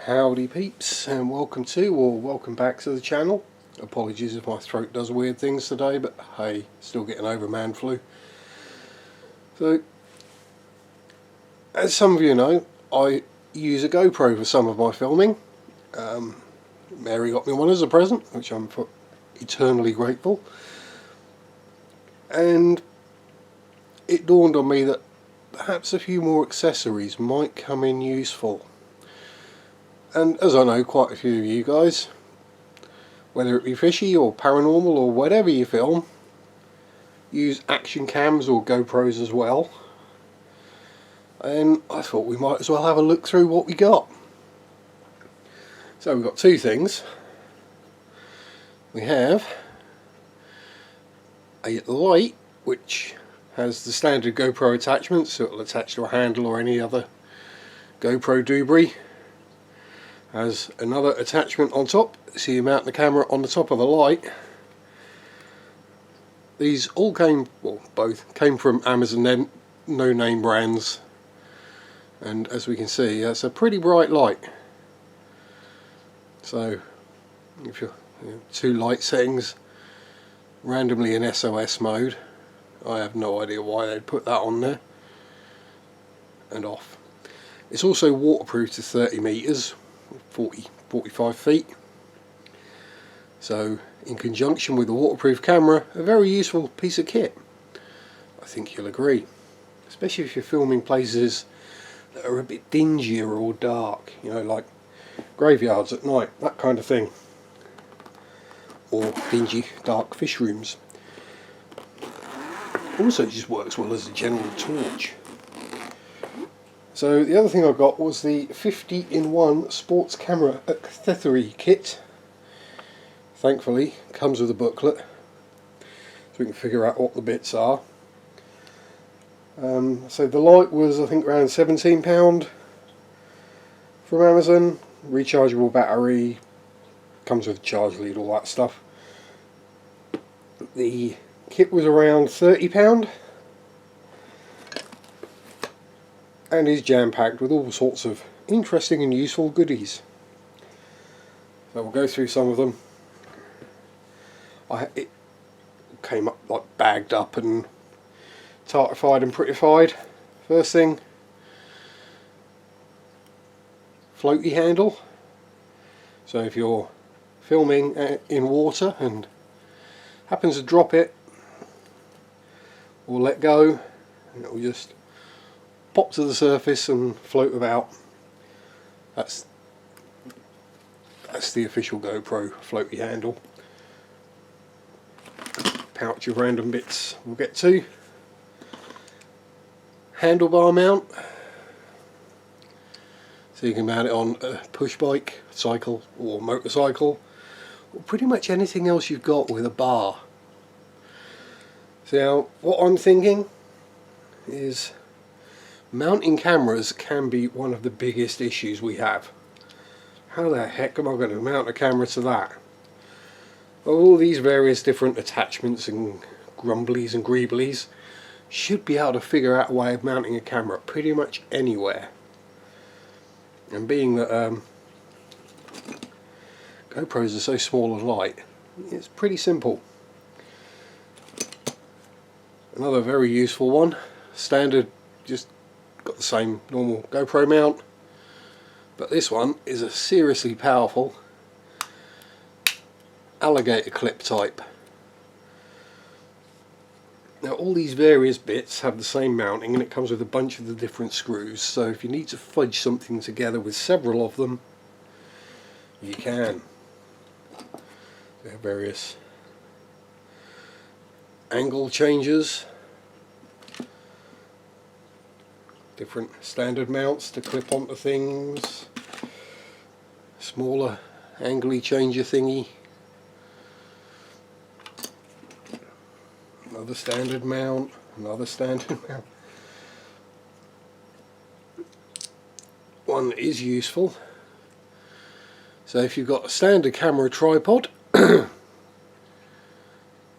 Howdy peeps, and welcome back to the channel. Apologies if my throat does weird things today, but hey, still getting over man flu. So, as some of you know, I use a GoPro for some of my filming. Mary got me one as a present, which I'm eternally grateful. And it dawned on me that perhaps a few more accessories might come in useful. And as I know quite a few of you guys, whether it be fishy or paranormal or whatever you film, use action cams or GoPros as well. And I thought we might as well have a look through what we got. So we've got two things. We have a light which has the standard GoPro attachments, so it'll attach to a handle or any other GoPro doobry. Has another attachment on top, so you mount the camera on the top of the light. These all came, well, both came from Amazon no-name brands, and as we can see, it's a pretty bright light. So if you're two light settings, randomly in SOS mode, I have no idea why they'd put that on there, and off. It's also waterproof to 30 meters, 45 feet. So in conjunction with the waterproof camera, a very useful piece of kit. I think you'll agree, especially if you're filming places that are a bit dingier or dark, you know, like graveyards at night, that kind of thing, or dingy dark fish rooms. Also, it just works well as a general torch. So the other thing I got was the 50-in-1 sports camera accessory kit. Thankfully, comes with a booklet, so we can figure out what the bits are. So the light was, I think, around £17 from Amazon. Rechargeable battery, comes with a charge lead, all that stuff. The kit was around £30. And is jam-packed with all sorts of interesting and useful goodies. So we'll go through some of them. It came up like bagged up and tartified and prettified. First thing, floaty handle. So if you're filming in water and happens to drop it or let go, and it will just pop to the surface and float about. That's the official GoPro floaty handle. Pouch of random bits we'll get to. Handlebar mount, so you can mount it on a push bike, cycle or motorcycle, or pretty much anything else you've got with a bar. So now what I'm thinking is, mounting cameras can be one of the biggest issues we have. How the heck am I going to mount a camera to that? Well, all these various different attachments and grumblies and greeblies should be able to figure out a way of mounting a camera pretty much anywhere. And being that GoPros are so small and light, it's pretty simple. Another very useful one, standard, just got the same normal GoPro mount, but this one is a seriously powerful alligator clip type. Now all these various bits have the same mounting, and it comes with a bunch of the different screws, so if you need to fudge something together with several of them, you can. They have various angle changes, different standard mounts to clip onto things, smaller angly changer thingy, another standard mount, another standard mount. One that is useful, so if you've got a standard camera tripod,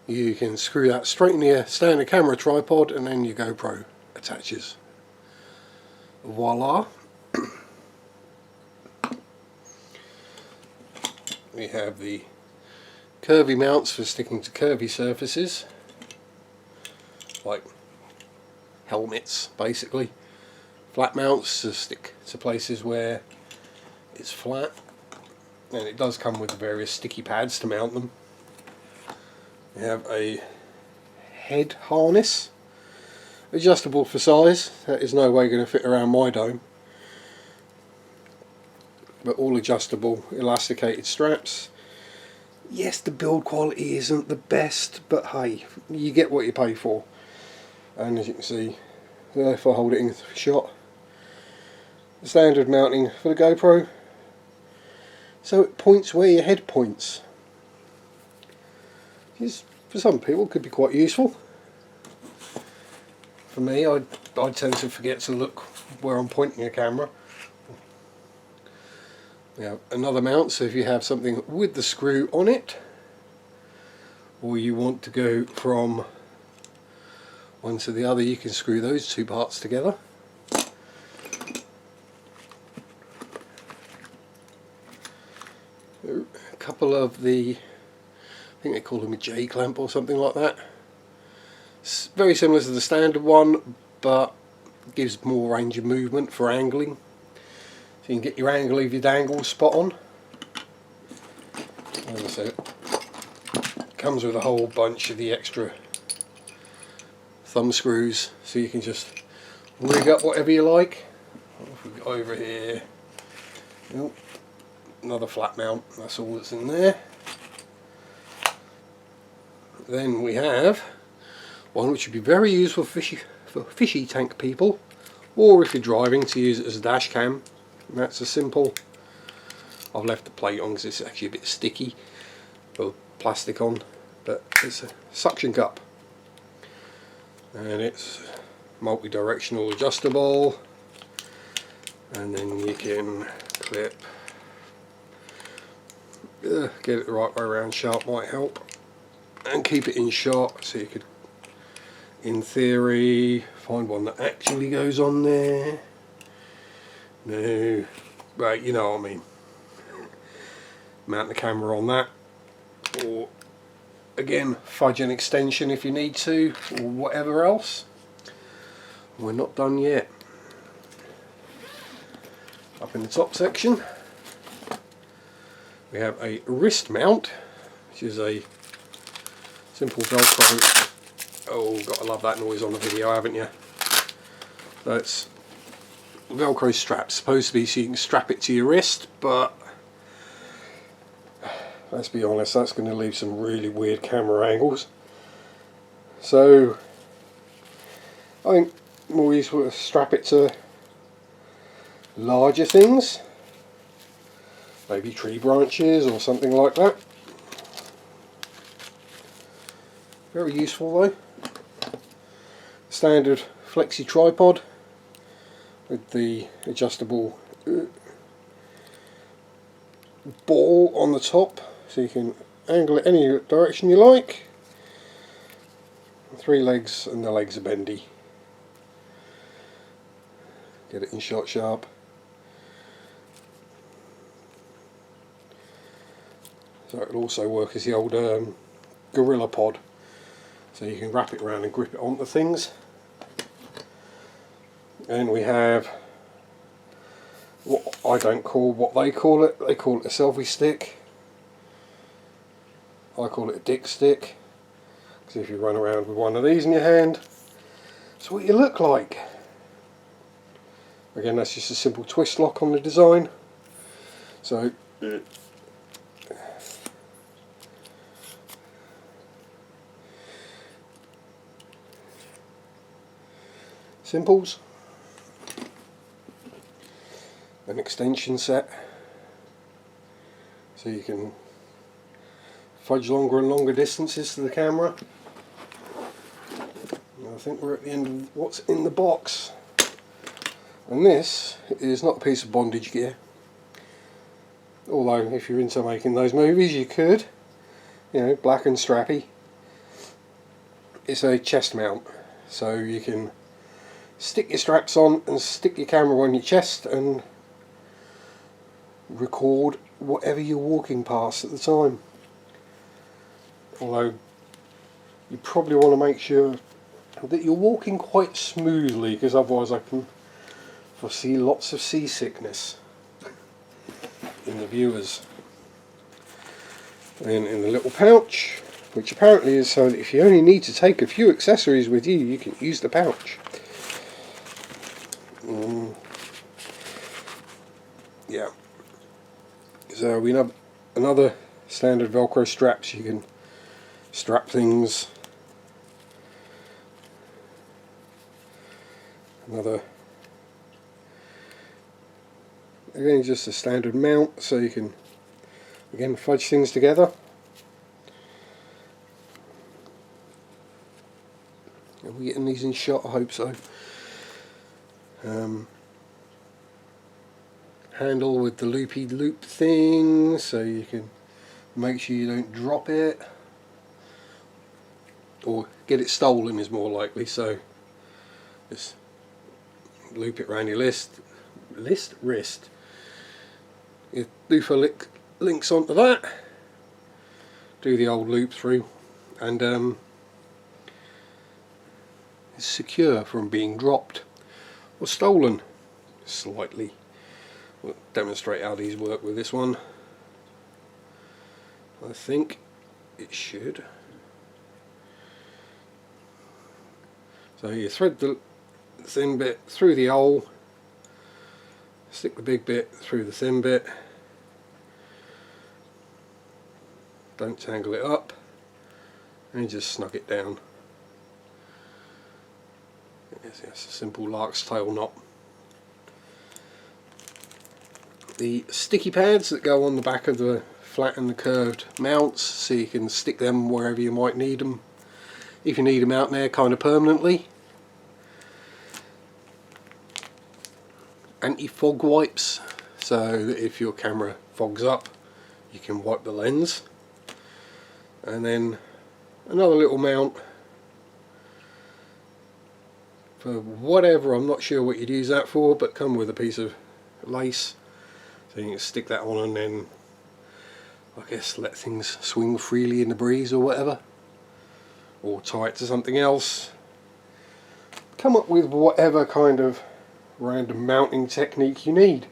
you can screw that straight into your standard camera tripod and then your GoPro attaches. Voila. we have the curvy mounts for sticking to curvy surfaces, like helmets basically. Flat mounts to stick to places where it's flat, and it does come with various sticky pads to mount them. We have a head harness, adjustable for size. That is no way going to fit around my dome, but all adjustable, elasticated straps. Yes, the build quality isn't the best, but hey, you get what you pay for. And as you can see there, if I hold it in shot, the standard mounting for the GoPro, so it points where your head points, which for some people could be quite useful. For me, I tend to forget to look where I'm pointing a camera. Now, another mount, so if you have something with the screw on it, or you want to go from one to the other, you can screw those two parts together. A couple of the, I think they call them a J clamp or something like that. It's very similar to the standard one, but gives more range of movement for angling. So you can get your angle of your dangle spot on. As I said, it comes with a whole bunch of the extra thumb screws, so you can just rig up whatever you like. If we go over here, oh, another flat mount, that's all that's in there. Then we have one which would be very useful for fishy tank people, or if you're driving, to use it as a dash cam. And that's a simple, I've left the plate on because it's actually a bit sticky, or plastic on, but it's a suction cup, and it's multi-directional adjustable, and then you can clip, get it the right way around sharp might help, and keep it in shot, so you could, in theory, find one that actually goes on there. No, right, you know what I mean. Mount the camera on that, or again, fudge an extension if you need to, or whatever else. We're not done yet. Up in the top section, we have a wrist mount, which is a simple Velcro. Oh, gotta love that noise on the video, haven't you? So it's Velcro strap, supposed to be so you can strap it to your wrist, but let's be honest, that's going to leave some really weird camera angles. So I think more useful to strap it to larger things, maybe tree branches or something like that. Very useful though. Standard flexi tripod with the adjustable ball on the top, so you can angle it any direction you like. 3 legs, and the legs are bendy. Get it in shot sharp. So it'll also work as the old gorilla pod, so you can wrap it around and grip it onto things. And we have what I don't call, what they call it. They call it a selfie stick. I call it a dick stick, because if you run around with one of these in your hand, that's what you look like. Again, that's just a simple twist lock on the design. So simples, an extension set, so you can fudge longer and longer distances to the camera. And I think we're at the end of what's in the box. And this is not a piece of bondage gear, although if you're into making those movies you could, you know, black and strappy. It's a chest mount, so you can stick your straps on and stick your camera on your chest and record whatever you're walking past at the time. Although you probably want to make sure that you're walking quite smoothly, because otherwise I can foresee lots of seasickness in the viewers. And in the little pouch, which apparently is so that if you only need to take a few accessories with you, you can use the pouch. Yeah. So we have another standard Velcro straps. You can strap things. Another, again, just a standard mount, so you can again fudge things together. Are we getting these in shot? I hope so. Handle with the loopy loop thing, so you can make sure you don't drop it or get it stolen, is more likely. So just loop it around your wrist. Your loofah links onto that. Do the old loop through, and it's secure from being dropped or stolen. Slightly. We'll demonstrate how these work with this one. I think it should. So you thread the thin bit through the hole, stick the big bit through the thin bit, don't tangle it up, and you just snug it down. It's a simple lark's tail knot. The sticky pads that go on the back of the flat and the curved mounts, so you can stick them wherever you might need them, if you need them out there kind of permanently. Anti-fog wipes, so that if your camera fogs up you can wipe the lens. And then another little mount for whatever, I'm not sure what you'd use that for, but come with a piece of lace, so you can stick that on and then I guess let things swing freely in the breeze or whatever, or tie it to something else. Come up with whatever kind of random mounting technique you need.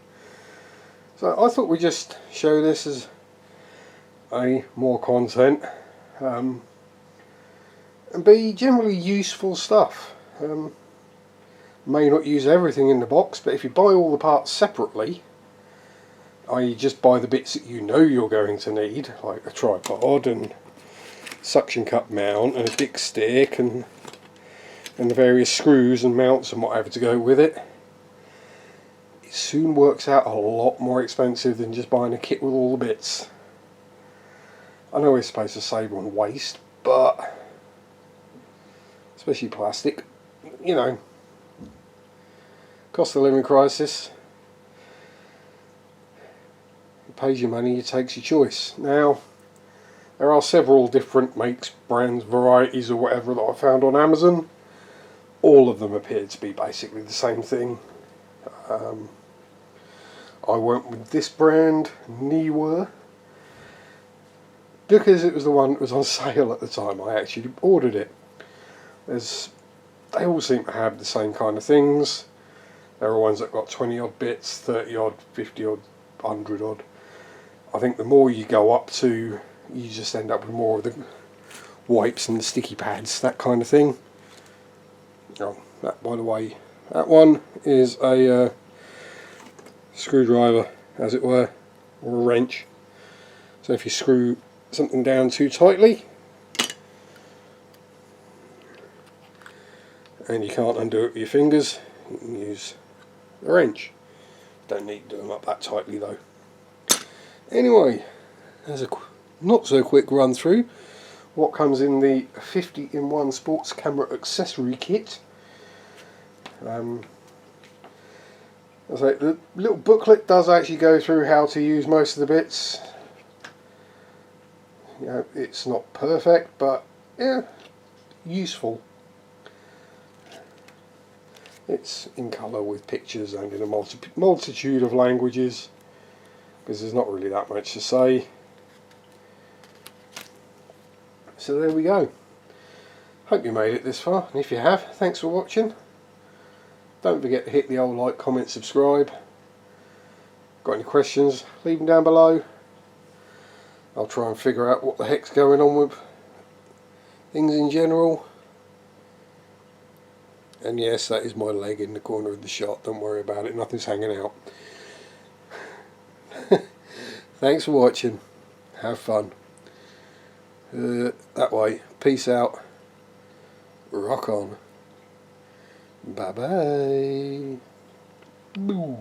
So I thought we'd just show this as A, more content, and B, generally useful stuff. May not use everything in the box, but if you buy all the parts separately, i.e. just buy the bits that you know you're going to need, like a tripod and suction cup mount and a dick stick and the various screws and mounts and whatever to go with it, it soon works out a lot more expensive than just buying a kit with all the bits. I know we're supposed to save on waste, but especially plastic, you know, cost of living crisis. You pays your money, it takes your choice. Now, there are several different makes, brands, varieties or whatever that I found on Amazon. All of them appear to be basically the same thing. I went with this brand, Niwa, because it was the one that was on sale at the time. I actually ordered it. They all seem to have the same kind of things. There are ones that got 20 odd bits, 30 odd, 50 odd, 100 odd. I think the more you go up to, you just end up with more of the wipes and the sticky pads, that kind of thing. Oh, that, by the way, that one is a screwdriver, as it were, or a wrench. So if you screw something down too tightly and you can't undo it with your fingers, you can use a wrench. Don't need to do them up that tightly though. Anyway, there's a not so quick run through what comes in the 50-in-1 sports camera accessory kit. As I say, the little booklet does actually go through how to use most of the bits. You know, it's not perfect, but yeah, useful. It's in colour with pictures and in a multitude of languages. because there's not really that much to say. So there we go. Hope you made it this far, and if you have, thanks for watching. Don't forget to hit the old like, comment, subscribe. Got any questions, leave them down below. I'll try and figure out what the heck's going on with things in general. And yes, that is my leg in the corner of the shot, don't worry about it, nothing's hanging out. Thanks for watching, have fun. That way, peace out, rock on, bye bye. Boo.